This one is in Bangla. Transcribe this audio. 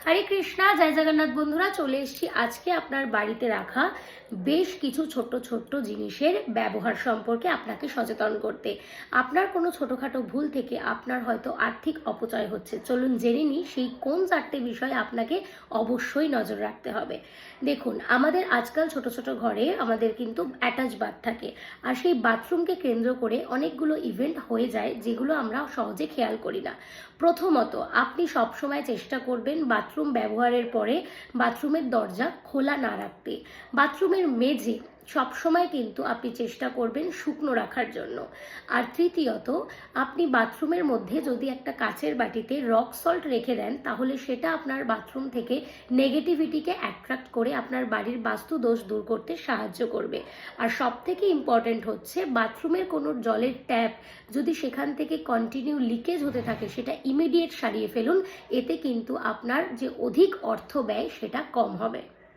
হরে কৃষ্ণা, জয় জগন্নাথ। বন্ধুরা, চলে এসেছি আজকে আপনার বাড়িতে রাখা বেশ কিছু ছোট্ট ছোট্ট জিনিসের ব্যবহার সম্পর্কে আপনাকে সচেতন করতে। আপনার কোনো ছোটোখাটো ভুল থেকে আপনার হয়তো আর্থিক অপচয় হচ্ছে। চলুন জেনে নিই সেই কোন চারটে বিষয় আপনাকে অবশ্যই নজর রাখতে হবে। দেখুন, আমাদের আজকাল ছোট ছোট ঘরে আমাদের কিন্তু অ্যাটাচ বাথ থাকে, আর সেই বাথরুমকে কেন্দ্র করে অনেকগুলো ইভেন্ট হয়ে যায় যেগুলো আমরা সহজে খেয়াল করি না। প্রথমত, আপনি সবসময় চেষ্টা করবেন বাথরুম ব্যবহারের পরে বাথরুমের দরজা খোলা না রাখতে। বাথরুমের মেঝে সবসময় কিন্তু আপনি চেষ্টা করবেন শুকনো রাখার জন্য। আর তৃতীয়ত, আপনি বাথরুমের মধ্যে যদি একটা কাচের বাটিতে রক সল্ট রেখে দেন, তাহলে সেটা আপনার বাথরুম থেকে নেগেটিভিটিকে অ্যাট্রাক্ট করে আপনার বাড়ির বাস্তু দোষ দূর করতে সাহায্য করবে। আর সব থেকে ইম্পর্টেন্ট হচ্ছে, বাথরুমের কোনো জলের ট্যাপ যদি সেখান থেকে কন্টিনিউ লিকেজ হতে থাকে, সেটা ইমিডিয়েট সারিয়ে ফেলুন। এতে কিন্তু আপনার যে অধিক অর্থ ব্যয় সেটা কম হবে।